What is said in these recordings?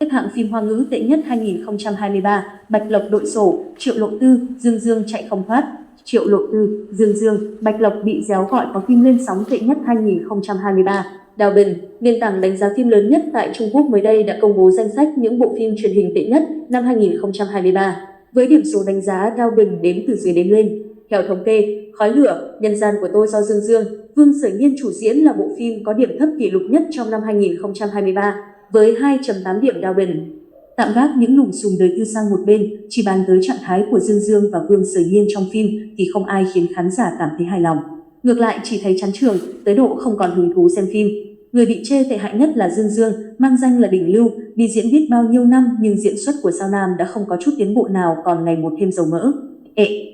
Xếp hạng phim Hoa ngữ tệ nhất 2023, Bạch Lộc đội sổ, Triệu Lộ Tư, Dương Dương chạy không thoát. Triệu Lộ Tư, Dương Dương, Bạch Lộc bị réo gọi có phim lên sóng tệ nhất 2023. Đào Bình, nền tảng đánh giá phim lớn nhất tại Trung Quốc mới đây đã công bố danh sách những bộ phim truyền hình tệ nhất năm 2023. Với điểm số đánh giá Đào Bình đếm từ dưới đến lên. Theo thống kê, Khói lửa, Nhân gian của tôi do Dương Dương, Vương Sở Nhiên chủ diễn là bộ phim có điểm thấp kỷ lục nhất trong năm 2023 với 2,8 điểm Đào Bình. Tạm gác những lùm xùm đời tư sang một bên, chỉ bàn tới trạng thái của Dương Dương và Vương Sở Nhiên trong phim thì không ai khiến khán giả cảm thấy hài lòng. Ngược lại chỉ thấy chán chường, tới độ không còn hứng thú xem phim. Người bị chê tệ hại nhất là Dương Dương, mang danh là đỉnh lưu, đi diễn biết bao nhiêu năm nhưng diễn xuất của sao nam đã không có chút tiến bộ nào, còn ngày một thêm dầu mỡ.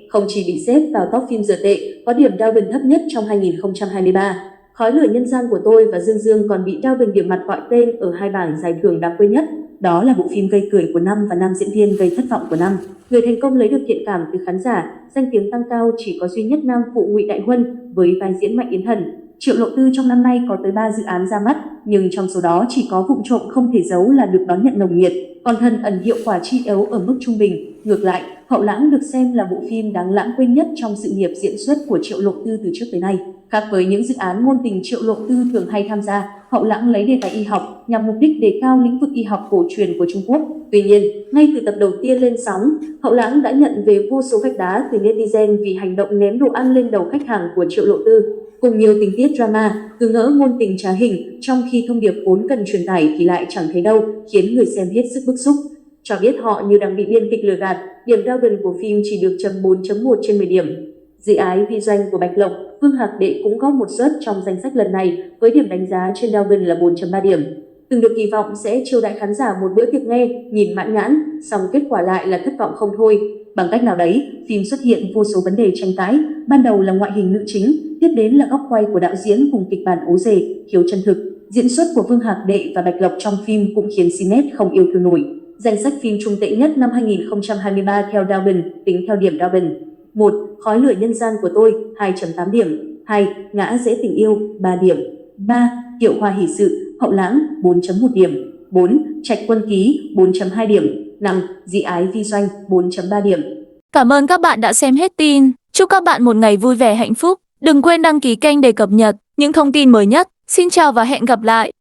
Không chỉ bị xếp vào top phim dở tệ, có điểm Đào Bình thấp nhất trong 2023. Khói lửa, Nhân gian của tôi và Dương Dương còn bị Đào Bình điểm mặt gọi tên ở hai bảng giải thưởng đáng quên nhất. Đó là bộ phim gây cười của năm và nam diễn viên gây thất vọng của năm. Người thành công lấy được thiện cảm từ khán giả, danh tiếng tăng cao chỉ có duy nhất nam phụ Ngụy Đại Huân với vai diễn Mạnh Yến Thần. Triệu Lộ Tư trong năm nay có tới 3 dự án ra mắt, nhưng trong số đó chỉ có Vụng Trộm không thể giấu là được đón nhận nồng nhiệt, còn Thần Ẩn hiệu quả chi yếu ở mức trung bình. Ngược lại, Hậu Lãng được xem là bộ phim đáng lãng quên nhất trong sự nghiệp diễn xuất của Triệu Lộ Tư từ trước tới nay. Khác với những dự án ngôn tình Triệu Lộ Tư thường hay tham gia, Hậu Lãng lấy đề tài y học nhằm mục đích đề cao lĩnh vực y học cổ truyền của Trung Quốc. Tuy nhiên, ngay từ tập đầu tiên lên sóng, Hậu Lãng đã nhận về vô số gạch đá từ netizen vì hành động ném đồ ăn lên đầu khách hàng của Triệu Lộ Tư, cùng nhiều tình tiết drama, cứ ngỡ ngôn tình trá hình, trong khi thông điệp vốn cần truyền tải thì lại chẳng thấy đâu, khiến người xem hết sức bức xúc. Cho biết họ như đang bị biên kịch lừa gạt, điểm Đào Bình của phim chỉ được 4,1 trên 10 điểm. Dự ái vi doanh của Bạch Lộc, Vương Hạc Đệ cũng có một suất trong danh sách lần này với điểm đánh giá trên Đào Bình là 4,3 điểm. Từng được kỳ vọng sẽ chiêu đãi khán giả một bữa tiệc nghe, nhìn mãn nhãn, song kết quả lại là thất vọng không thôi. Bằng cách nào đấy, phim xuất hiện vô số vấn đề tranh cãi, ban đầu là ngoại hình nữ chính, tiếp đến là góc quay của đạo diễn cùng kịch bản ố dề, thiếu chân thực. Diễn xuất của Vương Hạc Đệ và Bạch Lộc trong phim cũng khiến Cnet không yêu thương nổi. Danh sách phim trung tệ nhất năm 2023 theo Đào Bình, tính theo điểm Đào Bình. 1. Khói lửa, Nhân gian của tôi, 2,8 điểm. 2. Ngã rẽ tình yêu, 3 điểm. 3. Tiệu hoa hỷ sự, Hậu Lãng, 4,1 điểm. 4. Trạch quân ký, 4,2 điểm. 5. Dị ái vi doanh, 4,3 điểm. Cảm ơn các bạn đã xem hết tin. Chúc các bạn một ngày vui vẻ hạnh phúc. Đừng quên đăng ký kênh để cập nhật những thông tin mới nhất. Xin chào và hẹn gặp lại.